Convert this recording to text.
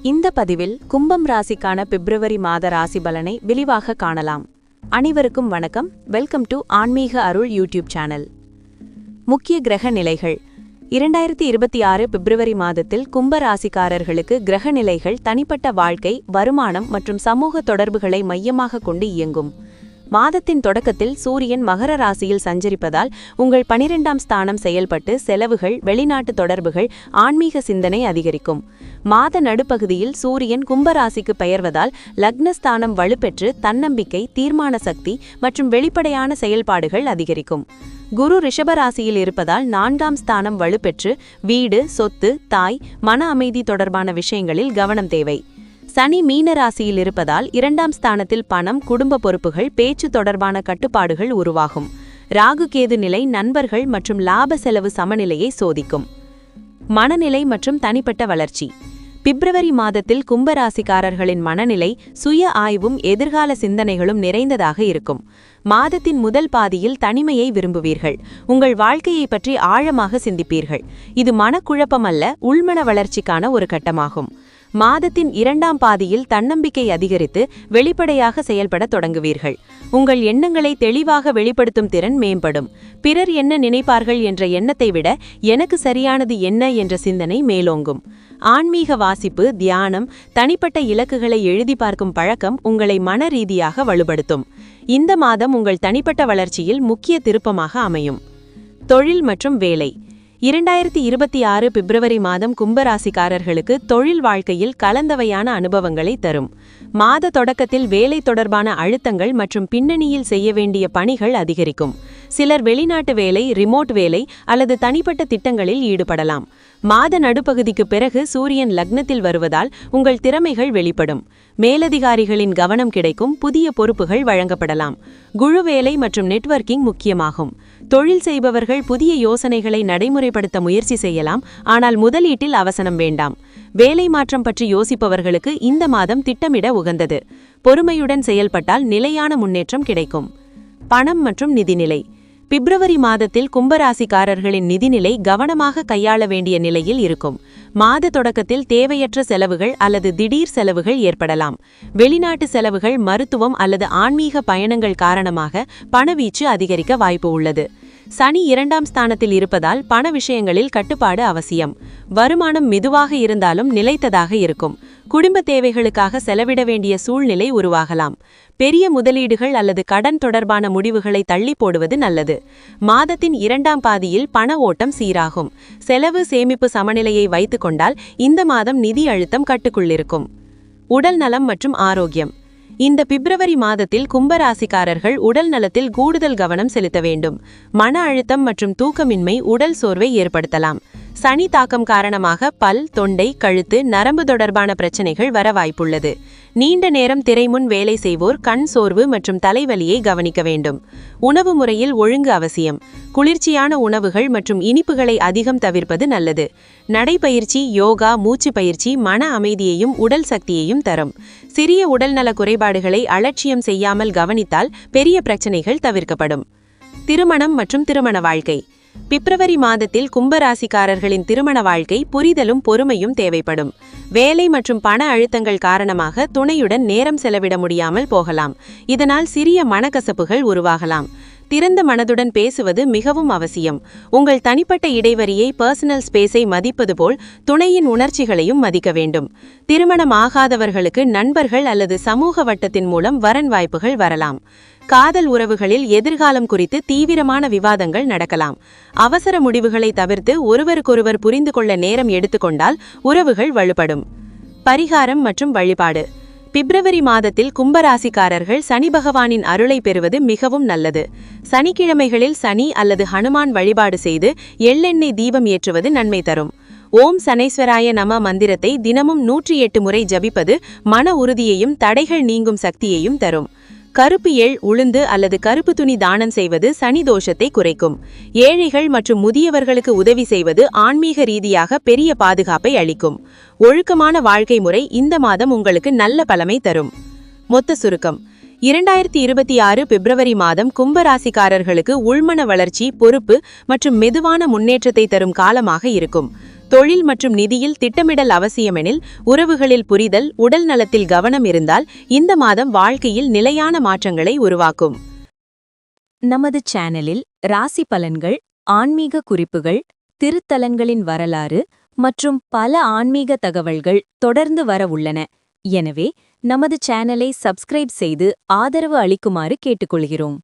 இந்த பதிவில் கும்பம் ராசிக்கான பிப்ரவரி மாத ராசி பலனை விரிவாக காணலாம். அனைவருக்கும் வணக்கம். வெல்கம் டு ஆன்மீக அருள் யூடியூப் சேனல். முக்கிய கிரக நிலைகள் 2026 பிப்ரவரி மாதத்தில் கும்ப ராசிக்காரர்களுக்கு கிரக நிலைகள் தனிப்பட்ட வாழ்க்கை, வருமானம் மற்றும் சமூக தொடர்புகளை மையமாக கொண்டு இயங்கும். மாதத்தின் தொடக்கத்தில் சூரியன் மகர ராசியில் சஞ்சரிப்பதால் உங்கள் 12ஆம் ஸ்தானம் செயல்பட்டு செலவுகள், வெளிநாட்டு தொடர்புகள், ஆன்மீக சிந்தனை அதிகரிக்கும். மாத நடுப்பகுதியில் சூரியன் கும்பராசிக்கு பெயர்வதால் லக்னஸ்தானம் வலுப்பெற்று தன்னம்பிக்கை, தீர்மான சக்தி மற்றும் வெளிப்படையான செயல்பாடுகள் அதிகரிக்கும். குரு ரிஷபராசியில் இருப்பதால் 4ஆம் ஸ்தானம் வலுப்பெற்று வீடு, சொத்து, தாய், மன அமைதி தொடர்பான விஷயங்களில் கவனம் தேவை. சனி மீன ராசியில் இருப்பதால் 2ஆம் ஸ்தானத்தில் பணம், குடும்ப பொறுப்புகள், பேச்சு தொடர்பான கட்டுப்பாடுகள் உருவாகும். ராகு கேது நிலை நண்பர்கள் மற்றும் லாப செலவு சமநிலையை சோதிக்கும். மனநிலை மற்றும் தனிப்பட்ட வளர்ச்சி. பிப்ரவரி மாதத்தில் கும்பராசிக்காரர்களின் மனநிலை சுய ஆய்வும் எதிர்கால சிந்தனைகளும் நிறைந்ததாக இருக்கும். மாதத்தின் முதல் பாதியில் தனிமையை விரும்புவீர்கள். உங்கள் வாழ்க்கையை பற்றி ஆழமாக சிந்திப்பீர்கள். இது மனக்குழப்பம் அல்ல, உள்மன வளர்ச்சிக்கான ஒரு கட்டமாகும். மாதத்தின் 2ஆம் பாதியில் தன்னம்பிக்கை அதிகரித்து வெளிப்படையாக செயல்பட தொடங்குவீர்கள். உங்கள் எண்ணங்களை தெளிவாக வெளிப்படுத்தும் திறன் மேம்படும். பிறர் என்ன நினைப்பார்கள் என்ற எண்ணத்தை விட எனக்கு சரியானது என்ன என்ற சிந்தனை மேலோங்கும். ஆன்மீக வாசிப்பு, தியானம், தனிப்பட்ட இலக்குகளை எழுதி பார்க்கும் பழக்கம் உங்களை மன ரீதியாக வலுப்படுத்தும். இந்த மாதம் உங்கள் தனிப்பட்ட வளர்ச்சியில் முக்கிய திருப்பமாக அமையும். தொழில் மற்றும் வேலை. 2026 பிப்ரவரி மாதம் கும்பராசிக்காரர்களுக்கு தொழில் வாழ்க்கையில் கலந்தவையான அனுபவங்களை தரும். மாத தொடக்கத்தில் வேலை தொடர்பான அழுத்தங்கள் மற்றும் பின்னணியில் செய்ய வேண்டிய பணிகள் அதிகரிக்கும். சிலர் வெளிநாட்டு வேலை, ரிமோட் வேலை அல்லது தனிப்பட்ட திட்டங்களில் ஈடுபடலாம். மாத நடுப்பகுதிக்கு பிறகு சூரியன் லக்னத்தில் வருவதால் உங்கள் திறமைகள் வெளிப்படும். மேலதிகாரிகளின் கவனம் கிடைக்கும். புதிய பொறுப்புகள் வழங்கப்படலாம். குழு வேலை மற்றும் நெட்வொர்க்கிங் முக்கியமாகும். தொழில் செய்பவர்கள் புதிய யோசனைகளை நடைமுறைப்படுத்த முயற்சி செய்யலாம், ஆனால் முதலீட்டில் அவசரம் வேண்டாம். வேலை மாற்றம் பற்றி யோசிப்பவர்களுக்கு இந்த மாதம் திட்டமிட உகந்தது. பொறுமையுடன் செயல்பட்டால் நிலையான முன்னேற்றம் கிடைக்கும். பணம் மற்றும் நிதிநிலை. பிப்ரவரி மாதத்தில் கும்பராசிக்காரர்களின் நிதிநிலை கவனமாக கையாள வேண்டிய நிலையில் இருக்கும். மாத தொடக்கத்தில் தேவையற்ற செலவுகள் அல்லது திடீர் செலவுகள் ஏற்படலாம். வெளிநாட்டு செலவுகள், மருத்துவம் அல்லது ஆன்மீக பயணங்கள் காரணமாக பணவீச்சு அதிகரிக்க வாய்ப்பு உள்ளது. சனி 2ஆம் ஸ்தானத்தில் இருப்பதால் பண விஷயங்களில் கட்டுப்பாடு அவசியம். வருமானம் மெதுவாக இருந்தாலும் நிலைத்ததாக இருக்கும். குடும்ப தேவைகளுக்காக செலவிட வேண்டிய சூழ்நிலை உருவாகலாம். பெரிய முதலீடுகள் அல்லது கடன் தொடர்பான முடிவுகளை தள்ளி போடுவது நல்லது. மாதத்தின் 2ஆம் பாதியில் பண ஓட்டம் சீராகும். செலவு சேமிப்பு சமநிலையை வைத்துக் கொண்டால் இந்த மாதம் நிதி அழுத்தம் கட்டுக்குள்ளிருக்கும். உடல் நலம் மற்றும் ஆரோக்கியம். இந்த பிப்ரவரி மாதத்தில் கும்பராசிக்காரர்கள் உடல் நலத்தில் கூடுதல் கவனம் செலுத்த வேண்டும். மன அழுத்தம் மற்றும் தூக்கமின்மை உடல் சோர்வை ஏற்படுத்தலாம். சனி தாக்கம் காரணமாக பல், தொண்டை, கழுத்து, நரம்பு தொடர்பான பிரச்சனைகள் வர வாய்ப்புள்ளது. நீண்ட நேரம் திரைமுன் வேலை செய்வோர் கண் சோர்வு மற்றும் தலைவலியை கவனிக்க வேண்டும். உணவு முறையில் ஒழுங்கு அவசியம். குளிர்ச்சியான உணவுகள் மற்றும் இனிப்புகளை அதிகம் தவிர்ப்பது நல்லது. நடைப்பயிற்சி, யோகா, மூச்சு பயிற்சி மன அமைதியையும் உடல் சக்தியையும் தரும். சிறிய உடல்நல குறைபாடுகளை அலட்சியம் செய்யாமல் கவனித்தால் பெரிய பிரச்சனைகள் தவிர்க்கப்படும். திருமணம் மற்றும் திருமண வாழ்க்கை. பிப்ரவரி மாதத்தில் கும்பராசிக்காரர்களின் திருமண வாழ்க்கை புரிதலும் பொறுமையும் தேவைப்படும். வேலை மற்றும் பண அழுத்தங்கள் காரணமாக துணையுடன் நேரம் செலவிட முடியாமல் போகலாம். இதனால் சிறிய மனக்கசப்புகள் உருவாகலாம். திறந்த மனதுடன் பேசுவது மிகவும் அவசியம். உங்கள் தனிப்பட்ட இடைவெளியை, பர்சனல் ஸ்பேஸை மதிப்பது போல் துணையின் உணர்ச்சிகளையும் மதிக்க வேண்டும். திருமணம் ஆகாதவர்களுக்கு நண்பர்கள் அல்லது சமூக வட்டத்தின் மூலம் வரன் வாய்ப்புகள் வரலாம். காதல் உறவுகளில் எதிர்காலம் குறித்து தீவிரமான விவாதங்கள் நடக்கலாம். அவசர முடிவுகளை தவிர்த்து ஒருவருக்கொருவர் புரிந்து கொள்ள நேரம் எடுத்துக்கொண்டால் உறவுகள் வலுப்படும். பரிகாரம் மற்றும் வழிபாடு. பிப்ரவரி மாதத்தில் கும்பராசிக்காரர்கள் சனி பகவானின் அருளை பெறுவது மிகவும் நல்லது. சனிக்கிழமைகளில் சனி அல்லது ஹனுமான் வழிபாடு செய்து எள்ளெண்ணெய் தீபம் ஏற்றுவது நன்மை தரும். ஓம் சனேஸ்வராய நம மந்திரத்தை தினமும் 108 முறை ஜபிப்பது மன உறுதியையும் தடைகள் நீங்கும் சக்தியையும் தரும். கருப்பு எள், உளுந்து அல்லது கருப்பு துணி தானம் செய்வது சனி தோஷத்தை குறைக்கும். ஏழைகள் மற்றும் முதியவர்களுக்கு உதவி செய்வது ஆன்மீக ரீதியாக பெரிய பாதுகாப்பை அளிக்கும். ஒழுக்கமான வாழ்க்கை முறை இந்த மாதம் உங்களுக்கு நல்ல பலமை தரும். மொத்த சுருக்கம். 2026 பிப்ரவரி மாதம் கும்பராசிக்காரர்களுக்கு உள்மன வளர்ச்சி, பொறுப்பு மற்றும் மெதுவான முன்னேற்றத்தை தரும் காலமாக இருக்கும். தொழில் மற்றும் நிதியில் திட்டமிடல் அவசியமெனில் உறவுகளில் புரிதல், உடல் நலத்தில் கவனம் இருந்தால் இந்த மாதம் வாழ்க்கையில் நிலையான மாற்றங்களை உருவாக்கும். நமது சேனலில் ராசி பலன்கள், ஆன்மீக குறிப்புகள், திருத்தலங்களின் வரலாறு மற்றும் பல ஆன்மீக தகவல்கள் தொடர்ந்து வர உள்ளன. எனவே நமது சேனலை சப்ஸ்கிரைப் செய்து ஆதரவு அளிக்குமாறு கேட்டுக்கொள்கிறோம்.